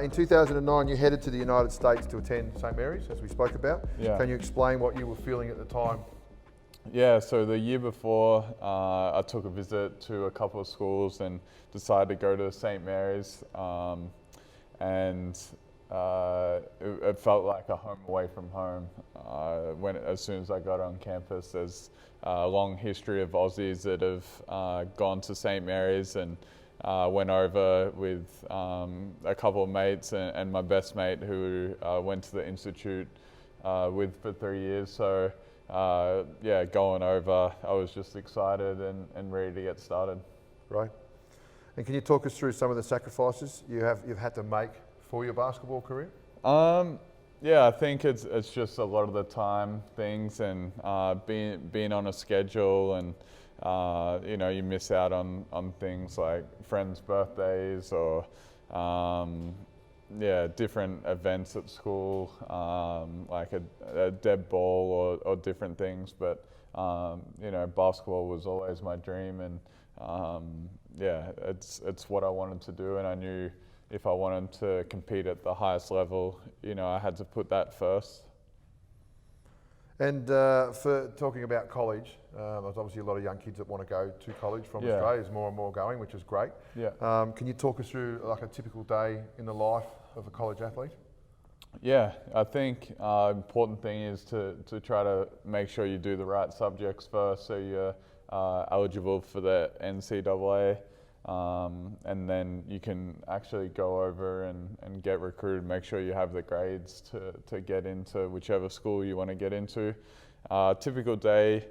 In 2009, you headed to the United States to attend St. Mary's, as we spoke about. Yeah. Can you explain what you were feeling at the time? Yeah, so the year before, I took a visit to a couple of schools and decided to go to St. Mary's, and it felt like a home away from home. As soon as I got on campus, there's a long history of Aussies that have gone to St. Mary's, and went over with a couple of mates and my best mate who went to the institute with for 3 years. So yeah, going over, I was just excited and ready to get started. Right. And can you talk us through some of the sacrifices you've had to make for your basketball career? Yeah, I think it's just a lot of the time things, and being on a schedule, and you know, you miss out on things like friends' birthdays or yeah, different events at school, like a dead ball or different things. But you know, basketball was always my dream, and yeah, it's what I wanted to do, and I knew if I wanted to compete at the highest level, you know, I had to put that first. And for talking about college, there's obviously a lot of young kids that want to go to college from Australia. There's more and more going, which is great. Yeah. Can you talk us through like a typical day in the life of a college athlete? Yeah, I think important thing is to try to make sure you do the right subjects first, so you're eligible for the NCAA. And then you can actually go over and get recruited, make sure you have the grades to get into whichever school you want to get into. Typical day,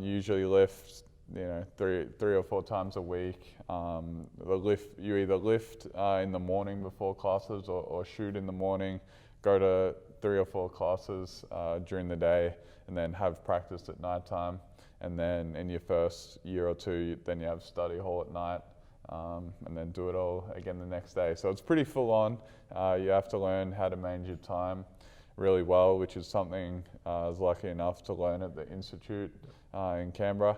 usually lift, you know, three or four times a week. You either lift in the morning before classes or shoot in the morning, go to 3 or 4 classes during the day, and then have practice at night time. And then in your first year or two, then you have study hall at night, and then do it all again the next day. So it's pretty full on. You have to learn how to manage your time really well, which is something I was lucky enough to learn at the Institute in Canberra.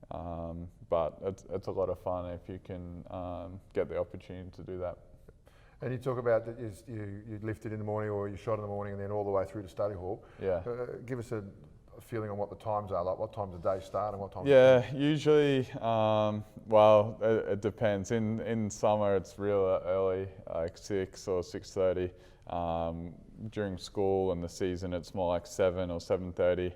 But it's a lot of fun if you can get the opportunity to do that. And you talk about that you lifted in the morning or you shot in the morning and then all the way through to study hall. Yeah. Give us a feeling on what the times are, like what times the day start and what time. Yeah, usually, well, it depends. In summer, it's real early, like 6 or 6:30. During school and the season, it's more like 7 or 7:30.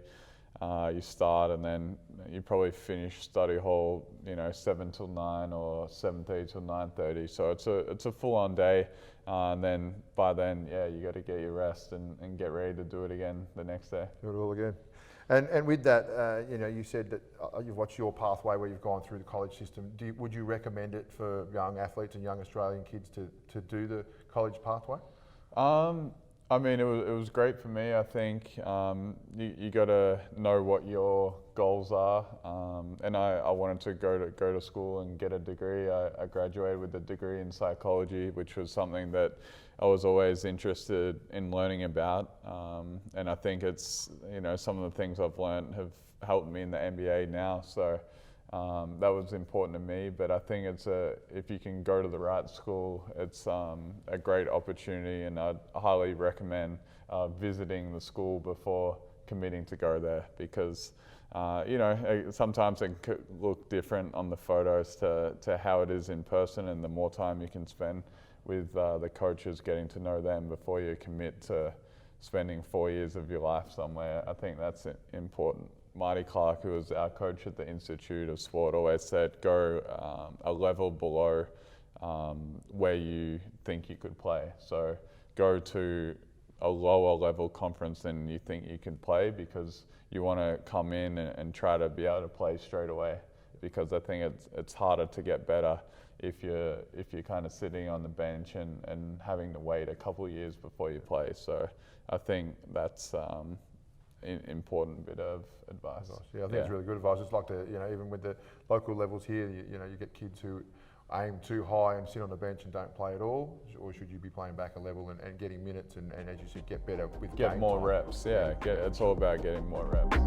You start, and then you probably finish study hall, you know, 7 till 9 or 7:30 till 9:30. So it's a full-on day, and then by then, yeah, you got to get your rest and get ready to do it again the next day. Do it all again. And with that, you know, you said that you've watched your pathway where you've gone through the college system. Would you recommend it for young athletes and young Australian kids to do the college pathway? I mean, it was great for me. I think you got to know what your goals are, and I wanted to go to school and get a degree. I graduated with a degree in psychology, which was something that I was always interested in learning about, and I think it's, you know, some of the things I've learned have helped me in the NBA now. So that was important to me. But I think if you can go to the right school, it's a great opportunity, and I'd highly recommend visiting the school before committing to go there, because you know, sometimes it could look different on the photos to how it is in person, and the more time you can spend with the coaches, getting to know them before you commit to spending 4 years of your life somewhere, I think that's important. Marty Clark, who was our coach at the Institute of Sport, always said, go a level below where you think you could play. So go to a lower level conference than you think you can play, because you want to come in and try to be able to play straight away, because I think it's harder to get better if you're kind of sitting on the bench and having to wait a couple of years before you play. So I think that's important bit of advice. Yeah, I think it's really good advice. It's like you know, even with the local levels here, you know, you get kids who aim too high and sit on the bench and don't play at all, or should you be playing back a level and getting minutes and as you said, get better with get game more time. reps? Yeah, it's all about getting more reps.